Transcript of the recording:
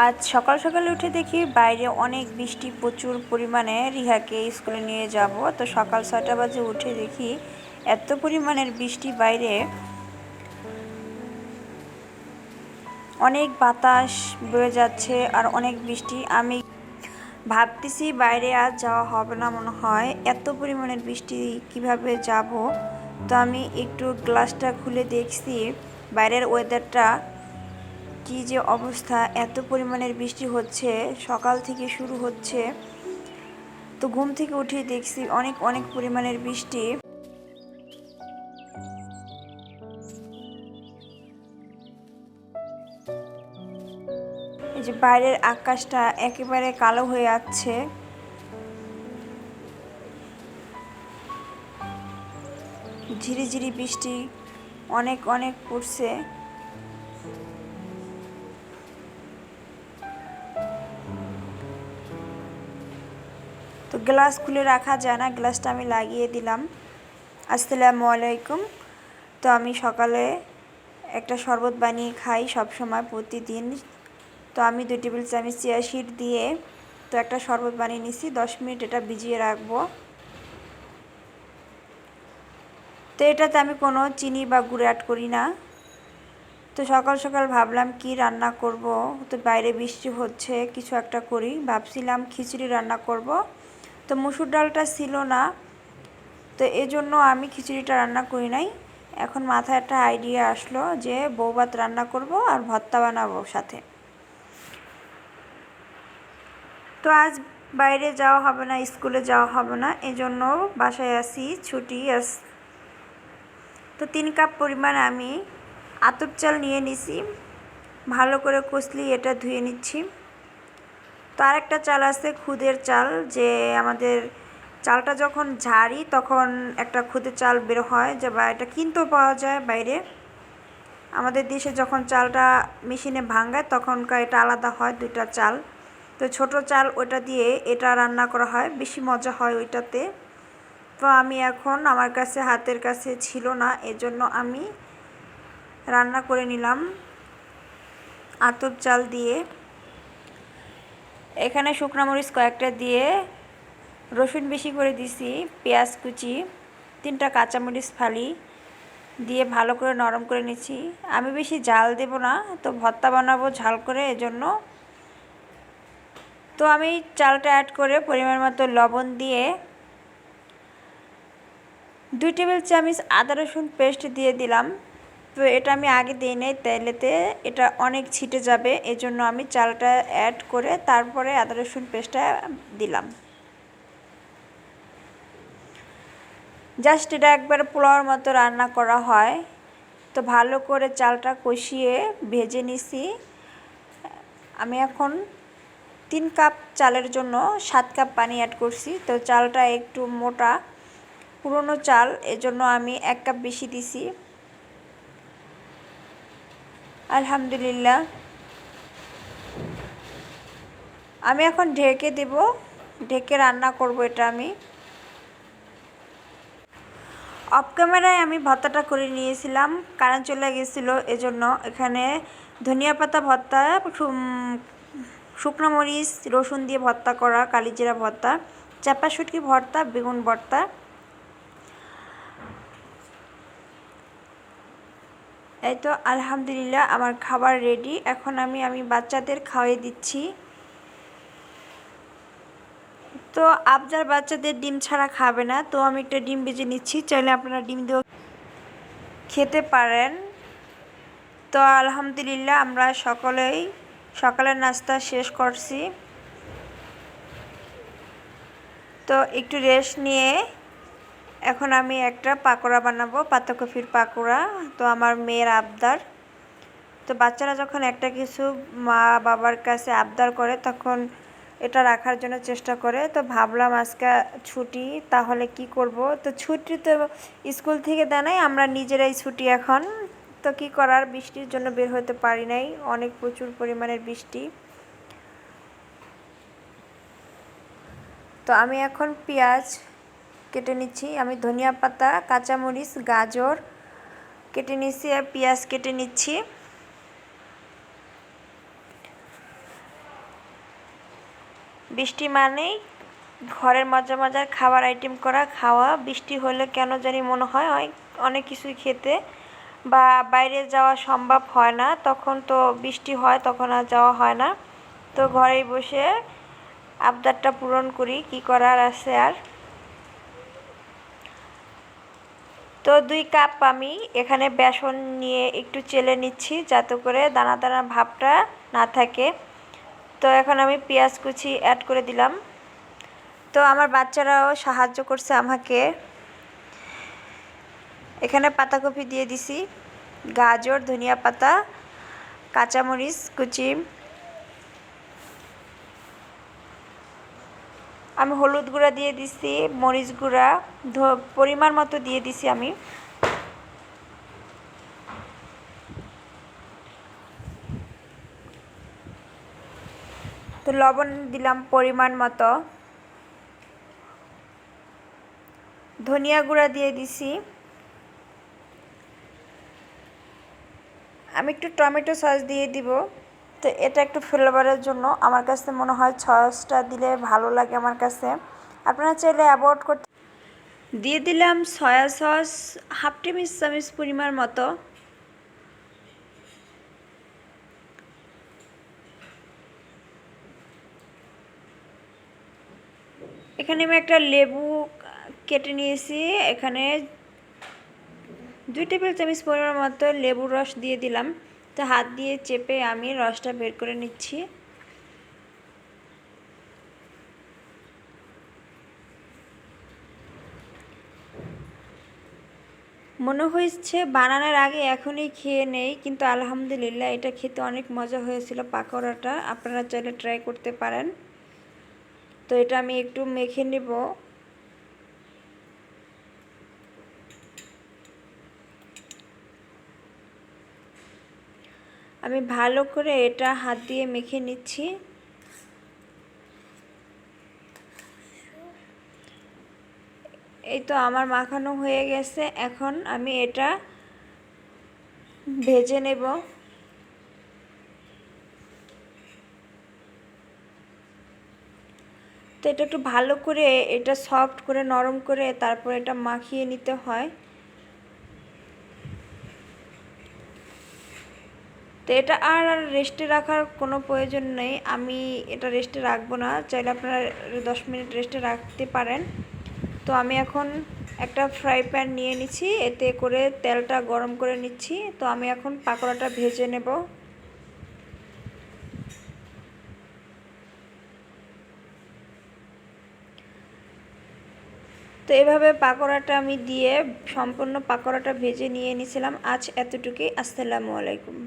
আজ সকাল সকালে উঠে দেখি বাইরে অনেক বৃষ্টি, প্রচুর পরিমাণে। রিহাকে স্কুলে নিয়ে যাব, তো সকাল ৬টা বাজে উঠে দেখি এত পরিমাণের বৃষ্টি বাইরে। অনেক বাতাস বয়ে যাচ্ছে আর অনেক বৃষ্টি। আমি ভাবতেছি বাইরে আজ যাওয়া হবে না মনে হয়, এত পরিমাণের বৃষ্টি কিভাবে যাব। তো আমি একটু গ্লাসটা খুলে দেখছি বাইরের ওয়েদারটা কি যে অবস্থা, এত পরিমাণের বৃষ্টি হচ্ছে, সকাল থেকে শুরু হচ্ছে। তো ঘুম থেকে উঠে দেখছি অনেক অনেক পরিমাণের বৃষ্টি। এই যে বাইরের আকাশটা একেবারে কালো হয়ে যাচ্ছে। ঝিরিঝিরি বৃষ্টি অনেক অনেক পড়ছে। তো গ্লাস খুলে রাখা যায় না, গ্লাসটা আমি লাগিয়ে দিলাম। আসসালামু আলাইকুম। তো আমি সকালে একটা শরবত বানিয়ে খাই সব সময়, প্রতিদিন। তো আমি 2 টেবিল চামচ চিয়া সিড দিয়ে তো একটা শরবত বানিয়ে নিছি। 10 মিনিট এটা ভিজিয়ে রাখবো। তো এটাতে আমি কোনো চিনি বা গুড় অ্যাড করি না। তো সকাল সকাল ভাবলাম কি রান্না করব, তো বাইরে বৃষ্টি হচ্ছে, কিছু একটা করি। ভাবছিলাম খিচুড়ি রান্না করব, তো মসুর ডালটা ছিল না, তো এজন্য আমি খিচুড়িটা রান্না করি নাই। এখন মাথায় একটা আইডিয়া আসলো যে বউভাত রান্না করব আর ভর্তা বানাবো সাথে। তো আজ বাইরে যাওয়া হবে না, স্কুলে যাওয়া হবে না, এজন্য বাসায় আসি, ছুটি আস। তো 3 কাপ পরিমাণ আমি আতপ চাল নিয়ে নিছি, ভালো করে কষলি এটা ধুয়ে নিচ্ছি। তো আরেকটা চাল আছে খুদের চাল, যে আমাদের চালটা যখন ঝাড়ি তখন একটা খুদের চাল বের হয়, যে বা এটা কিনতেও পাওয়া যায় বাইরে। আমাদের দেশে যখন চালটা মেশিনে ভাঙায় তখনকার এটা আলাদা হয়, 2টা চাল। তো ছোট চাল ওটা দিয়ে এটা রান্না করা হয়, বেশি মজা হয় ওইটাতে। তো আমি এখন আমার কাছে হাতের কাছে ছিল না, এজন্য আমি রান্না করে নিলাম আতপ চাল দিয়ে। এখানে শুকনো মরিচ কয়েকটা দিয়ে, রসুন বেশি করে দিছি, পেঁয়াজ কুচি, 3টা কাঁচামরিচ ফালি দিয়ে ভালো করে নরম করে নিচ্ছি। আমি বেশি ঝাল দেব না, তো ভর্তা বানাবো ঝাল করে, এজন্য। তো আমি চালটা অ্যাড করে পরিমাণ মতো লবণ দিয়ে 2 টেবিল চামচ আদা রসুন পেস্ট দিয়ে দিলাম। তো এটা আমি আগে দিই নাই, তেলেতে এটা অনেক ছিটে যাবে, এজন্য আমি চালটা অ্যাড করে তারপরে আদা রসুন পেস্টটা দিলাম। জাস্ট এটা একবার পোলাওর মতো রান্না করা হয়। তো ভালো করে চালটা কষিয়ে ভেজে নিছি। আমি এখন 3 কাপ চালের জন্য 7 কাপ পানি অ্যাড করছি। তো চালটা একটু মোটা, পুরনো চাল, এজন্য আমি 1 কাপ বেশি দিছি। আলহামদুলিল্লাহ। আমি এখন ঢেকে দেব, ঢেকে রান্না করব এটা আমি। অফ ক্যামেরায় আমি ভর্তাটা করে নিয়েছিলাম, কারেন্ট চলে গেছিলো, এজন্য। এখানে ধনিয়া পাতা ভর্তা, শুকনো মরিচ রসুন দিয়ে ভর্তা করা, কালিজিরা ভর্তা, চাপা শুটকি ভর্তা, বেগুন ভর্তা। এই তো আলহামদুলিল্লাহ আমার খাবার রেডি। এখন আমি বাচ্চাদের খাওয়াই দিচ্ছি। তো আবজার বাচ্চাদের ডিম ছাড়া খাবে না, তো আমি একটা ডিম ভেজে নিচ্ছি, চাইলে আপনারা ডিম দিয়েও খেতে পারেন। তো আলহামদুলিল্লাহ আমরা সকলেই সকালের নাস্তা শেষ করছি। তো একটু রেস্ট নিয়ে এখন আমি একটা পাকোড়া বানাবো, পাতাকপির পাকোড়া। তো আমার মেয়ের আবদার। তো বাচ্চারা যখন একটা কিছু মা বাবার কাছে আবদার করে তখন এটা রাখার জন্য চেষ্টা করে। তো ভাবলাম আজকে ছুটি, তাহলে কি করব। তো ছুটি তো স্কুল থেকে দেয় নাই, আমরা নিজেরাই ছুটি এখন। তো কি করার, বৃষ্টির জন্য বের হতে পারি নাই, অনেক প্রচুর পরিমাণের বৃষ্টি। তো আমি এখন পেঁয়াজ কেটে নিচ্ছি, আমি ধনিয়া পাতা, কাঁচামরিচ, গাজর কেটে নিচ্ছি আর পেঁয়াজ কেটে নিচ্ছি। বৃষ্টি মানেই ঘরের মজার মজার খাবার আইটেম করা, খাওয়া। বৃষ্টি হলে কেন জানি মনে হয় অনেক কিছুই খেতে, বা বাইরে যাওয়া সম্ভব হয় না। তখন তো বৃষ্টি হয়, তখন আর যাওয়া হয় না। তো ঘরেই বসে আবদারটা পূরণ করি, কি করার আছে আর। তো 2 কাপ আমি এখানে বেসন নিয়ে একটু চেলে নিচ্ছি, যাতে করে দানা দানা ভাবটা না থাকে। তো এখন আমি পেঁয়াজ কুচি অ্যাড করে দিলাম। তো আমার বাচ্চারাও সাহায্য করছে আমাকে। এখানে পাতাকপি দিয়ে দিছি, গাজর, ধনিয়া পাতা, কাঁচামরিচ কুচি। আমি হলুদ গুঁড়া দিয়ে দিছি, মরিচ গুঁড়া পরিমাণ মতো দিয়ে দিছি আমি। তো লবণ দিলাম পরিমাণ মতো, ধনিয়া গুঁড়া দিয়ে দিছি। আমি একটু টমেটো সস দিয়ে দিব। তো এটা একটু ফ্লেভারের জন্য আমার কাছে মনে হয় সসটা দিলে ভালো লাগে আমার কাছে। আপনারা চাইলে অ্যাভয়েড করতে। দিয়ে দিলাম সয়া সস হাফ টেবিল চামচ পরিমাণ মতো। এখানে আমি একটা লেবু কেটে নিয়েছি, এখানে 2 টেবিল চামচ পরিমাণ মতো লেবুর রস দিয়ে দিলাম। তো হাত দিয়ে চেপে আমি রসটা বের করে নিচ্ছি। মনে হয়েছে বানানোর আগে এখনই খেয়ে নেই, কিন্তু আলহামদুলিল্লাহ এটা খেতে অনেক মজা হয়েছিল পাকোড়াটা। আপনারা চাইলে ট্রাই করতে পারেন। তো এটা আমি একটু মেখে নেব। আমি ভালো করে এটা হাত দিয়ে মেখে নিচ্ছি। এই তো আমার মাখানো হয়ে গেছে, এখন আমি এটা ভেজে নেব। তো এটা একটু ভালো করে এটা সফট করে নরম করে তারপর এটা মাখিয়ে নিতে হয়। তো এটা আর রেস্টে রাখার কোনো প্রয়োজন নেই, আমি এটা রেস্টে রাখবো না, চাইলে আপনারা 10 মিনিট রেস্টে রাখতে পারেন। তো আমি এখন একটা ফ্রাই প্যান নিয়ে নিচ্ছি, এতে করে তেলটা গরম করে নিচ্ছি। তো আমি এখন পাকোড়াটা ভেজে নেব। তো এভাবে পাকোড়াটা আমি দিয়ে সম্পূর্ণ পাকোড়াটা ভেজে নিয়ে নিয়েছিলাম। আজ এতটুকুই। আসসালামু আলাইকুম।